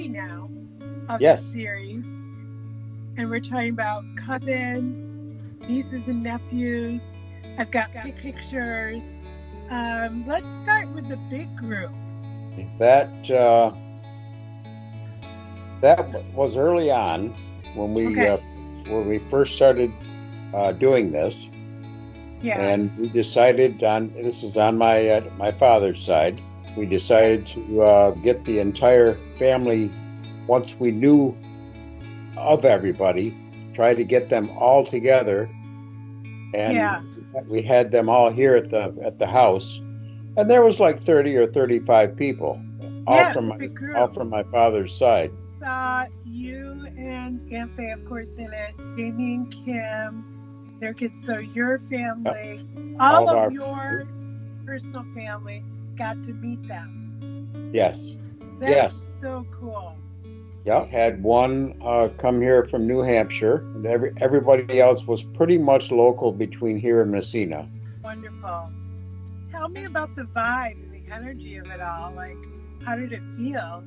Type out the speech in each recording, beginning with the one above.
3 now of the Yes. series. And we're talking about cousins, nieces and nephews. I've got pictures. Let's start with the big group. That was early on when we first started doing this. Yeah. And we decided this is on my father's side. We decided to get the entire family, once we knew of everybody, try to get them all together. And we had them all here at the house. And there was like 30 or 35 people, all from my father's side. Saw you and Aunt Faye, of course, in it. Jamie and Kim, their kids. So your family, all of your personal family, got to meet them. Yes. That's so cool. Yeah, had one come here from New Hampshire, and everybody else was pretty much local between here and Messina. Wonderful. Tell me about the vibe and the energy of it all. Like, how did it feel?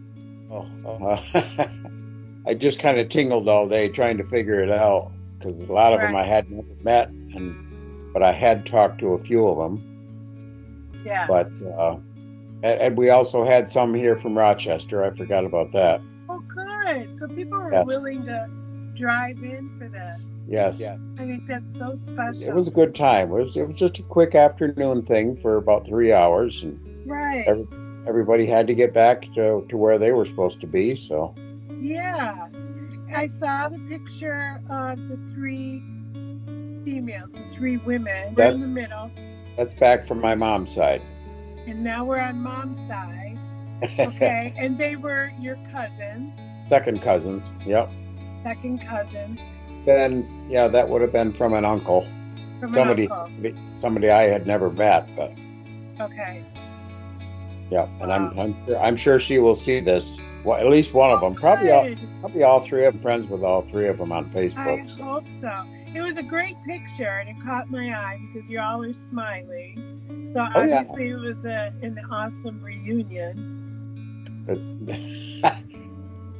I just kind of tingled all day trying to figure it out, because a lot of them I had never met, but I had talked to a few of them. Yeah. But and we also had some here from Rochester. I forgot about that. Oh, good. So people were willing to drive in for this. Yes. I think that's so special. It was a good time. It was just a quick afternoon thing for about 3 hours, and everybody had to get back to where they were supposed to be. So. Yeah, I saw the picture of the 3 females, the 3 women. We're in the middle. That's back from my mom's side. And now we're on mom's side. Okay, and they were your cousins. Second cousins, yep. Second cousins. Then, that would have been from an uncle. Somebody I had never met, but. Okay. Yeah, and I'm sure she will see this. Well, at least one of them. Probably all 3 of them. Friends with all 3 of them on Facebook. I hope so. It was a great picture, and it caught my eye because you all are smiling. So obviously it was an awesome reunion.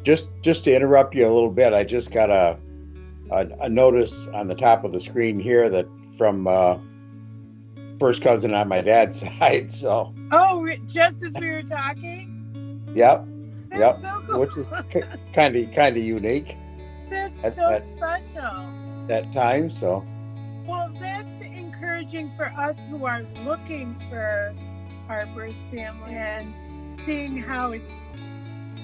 Just to interrupt you a little bit, I just got a notice on the top of the screen here that from first cousin on my dad's side. So. Oh, just as we were talking. Yep. That's so cool. Which is kind of unique. That's so special. That time, so. Well, that's encouraging for us who are looking for our birth family and seeing how it's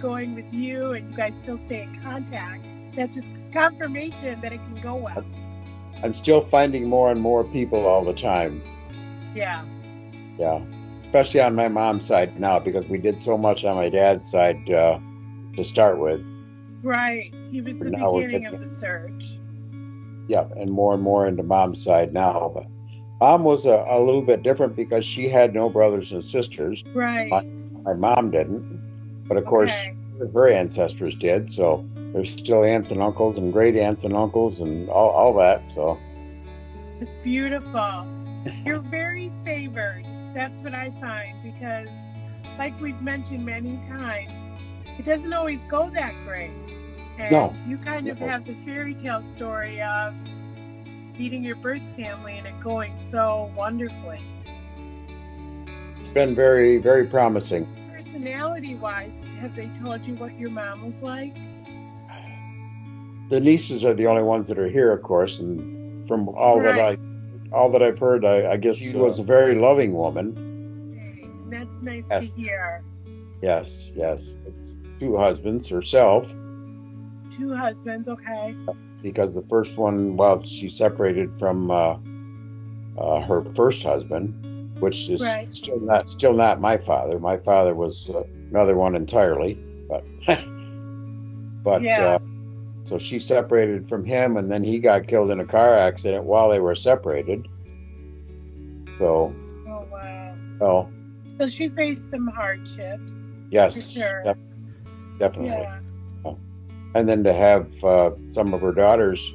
going with you, and you guys still stay in contact. That's just confirmation that it can go well. I'm still finding more and more people all the time. Yeah. Yeah. Especially on my mom's side now, because we did so much on my dad's side to start with. Right. He was the beginning of the search. Yeah, and more into mom's side now. But mom was a little bit different because she had no brothers and sisters. Right. My mom didn't. But of course, her ancestors did. So there's still aunts and uncles and great aunts and uncles and all that. So it's beautiful. You're very favored. That's what I find, because like we've mentioned many times, it doesn't always go that great. And you kind of have the fairy tale story of meeting your birth family and it going so wonderfully. It's been very, very promising. Personality-wise, have they told you what your mom was like? The nieces are the only ones that are here, of course, and from all that I've heard, I guess she was a very loving woman. Okay. That's nice to hear. Yes. 2 husbands herself. 2 husbands, okay. Because the first one, she separated from her first husband, which is still not my father. My father was another one entirely, but so she separated from him, and then he got killed in a car accident while they were separated. So. Oh wow. Oh. So she faced some hardships. Yes. For sure. Definitely. Yeah. And then to have some of her daughters,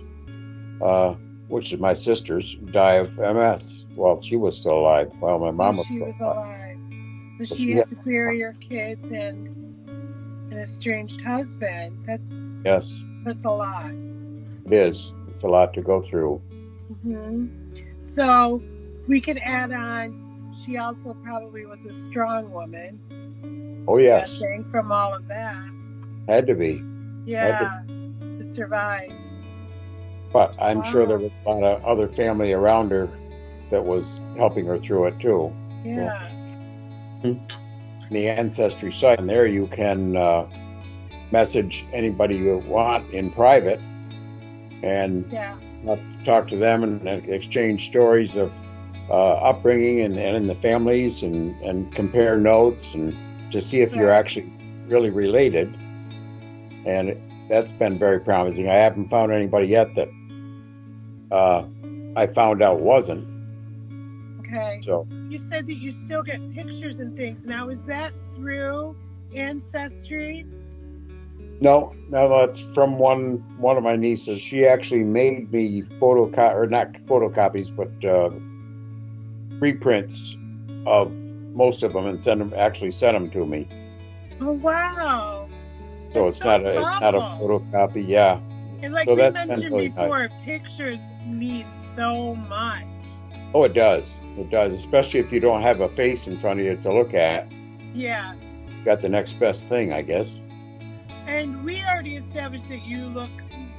which is my sisters, die of MS while she was still alive, while my mom was still alive. So she had to bury your kids and an estranged husband. Yes, That's a lot. it is. It's a lot to go through. So we could add on. She also probably was a strong woman. Oh, yes. From all of that. Had to be. Yeah, to survive. But I'm sure there was a lot of other family around her that was helping her through it too. Yeah. The ancestry site, and there you can message anybody you want in private and talk to them and exchange stories of upbringing and in the families and compare notes and to see if you're actually really related. And that's been very promising. I haven't found anybody yet that I found out wasn't. Okay. So you said that you still get pictures and things. Now, is that through Ancestry? No, that's from one of my nieces. She actually made me not photocopies, but reprints of most of them and sent them to me. Oh wow! So it's not a photocopy, yeah. And like we mentioned before, pictures mean so much. Oh, it does. It does, especially if you don't have a face in front of you to look at. Yeah. You got the next best thing, I guess. And we already established that you look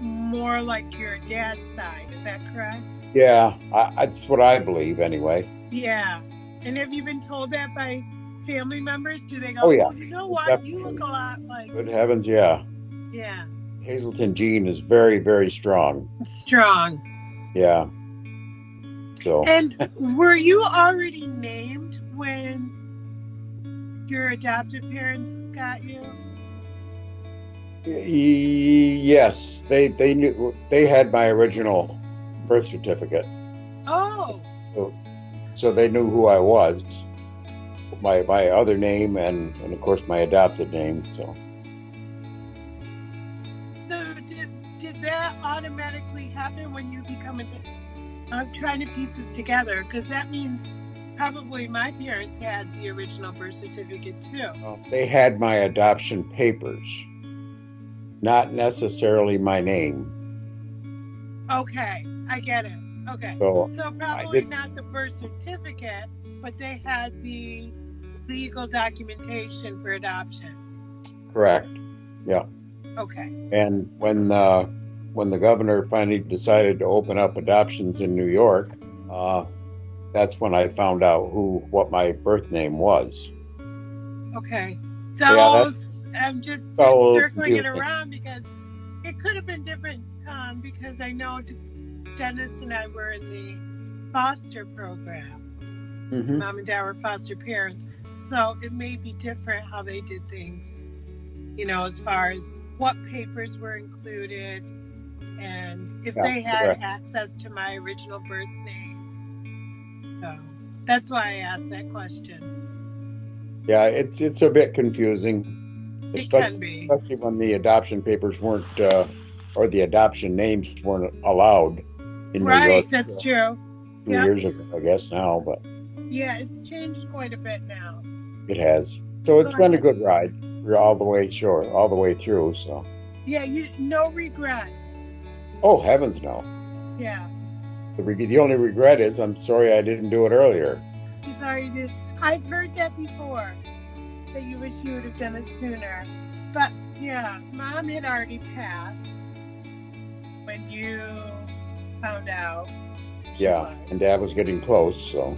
more like your dad's side. Is that correct? Yeah, that's what I believe anyway. Yeah. And have you been told that by family members? Do they go, oh, yeah. Well, you know what? Definitely. You look a lot like... Good heavens, yeah. Yeah. Hazelton gene is very, very strong. Strong. Yeah. So. And were you already named when your adoptive parents got you? Yes, they knew. They had my original birth certificate. Oh. So they knew who I was. My other name and of course my adopted name. So did that automatically happen when you become I'm trying to piece this together because that means probably my parents had the original birth certificate too. They had my adoption papers, not necessarily my name. Okay, I get it. Okay, so probably not the birth certificate, but they had the legal documentation for adoption. Correct. Yeah. Okay. And when the governor finally decided to open up adoptions in New York, that's when I found out what my birth name was. Okay. So I'm just circling it around because it could have been different because I know Dennis and I were in the foster program. Mm-hmm. Mom and Dad were foster parents. So it may be different how they did things, as far as what papers were included and if they had access to my original birth name. So that's why I asked that question. Yeah, it's a bit confusing. Especially when the adoption papers weren't, or the adoption names weren't allowed in New York. Right, that's true. 2 years ago, I guess now, but. Yeah, it's changed quite a bit now. It has. So it's been a good ride all the way through. So. Yeah, no regrets. Oh, heavens no. Yeah. The only regret is I'm sorry I didn't do it earlier. You're sorry you did. I've heard that before, that you wish you would have done it sooner. But yeah, Mom had already passed when you found out. Yeah, and Dad was getting close, so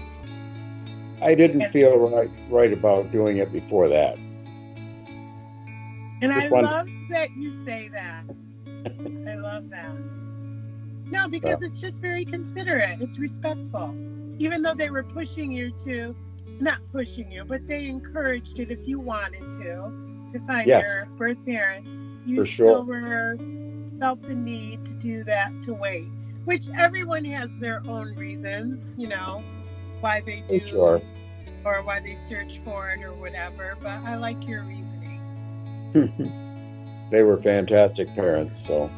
I didn't feel right about doing it before that. And I love that you say that. I love that. No, because it's just very considerate. It's respectful. Even though they were pushing you to, not pushing you, but they encouraged it if you wanted to find your birth parents. You still felt the need to do that, to wait. Which everyone has their own reasons, why they do or why they search for it or whatever. But I like your reasoning. They were fantastic parents, so.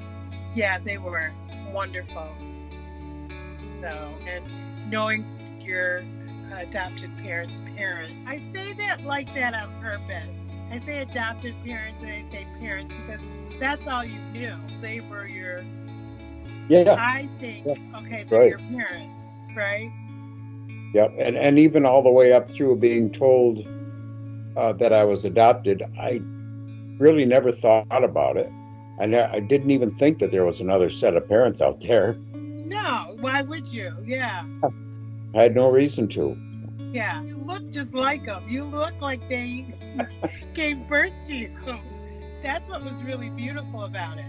Yeah, they were wonderful. So, and knowing your adopted parents' parent, I say that like that on purpose, I say adoptive parents and I say parents because that's all you knew. They were your, Yeah, I think, yeah, okay, they're right. your parents, right? Yep. And even all the way up through being told that I was adopted, I really never thought about it. I didn't even think that there was another set of parents out there. No, why would you? Yeah, I had no reason to. yeah. You look just like them. You look like they gave birth to you. That's what was really beautiful about it.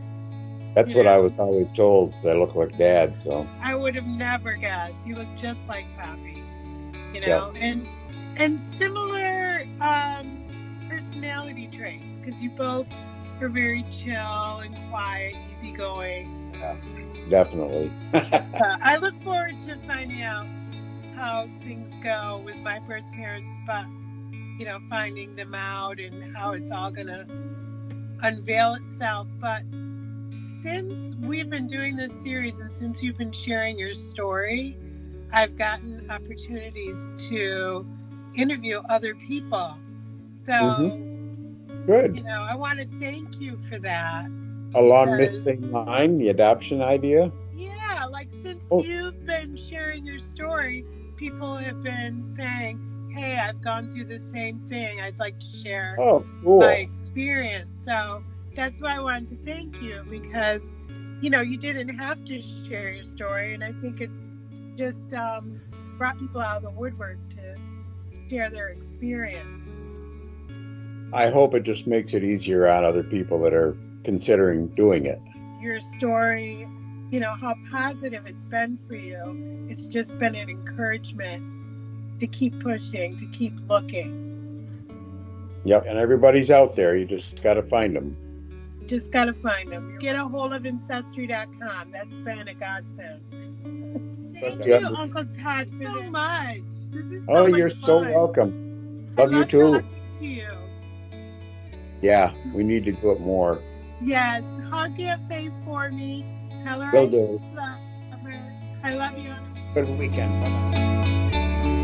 That's You what I know, was always told, 'cause I look like Dad. So, I would have never guessed. You look just like Poppy. You yeah. know, and similar personality traits because you both are very chill and quiet, easygoing. Yeah, definitely. I look forward to finding out how things go with my birth parents, but you know, finding them out and how it's all gonna unveil itself. But since we've been doing this series and since you've been sharing your story, I've gotten opportunities to interview other people. So, Good. you know, I want to thank you for that. Along because, this same line, the adoption idea. yeah, like since Oh, you've been sharing your story, people have been saying, hey, I've gone through the same thing. I'd like to share oh, my cool. experience. So that's why I wanted to thank you because, you know, you didn't have to share your story. And I think it's just brought people out of the woodwork to share their experience. I hope it just makes it easier on other people that are considering doing it. Your story, you know, how positive it's been for you. It's just been an encouragement to keep pushing, to keep looking. Yep. And everybody's out there. You just got to find them. Just got to find them. Get a hold of Ancestry.com. That's been a godsend. Thank you, Uncle Todd, so much. This is so much you're fun. so welcome. Love you too. Talking to you. Yeah, we need to do it more. Yes, hug Aunt Faye for me. Tell her Will do. love her. I love you. Good weekend. Bye-bye.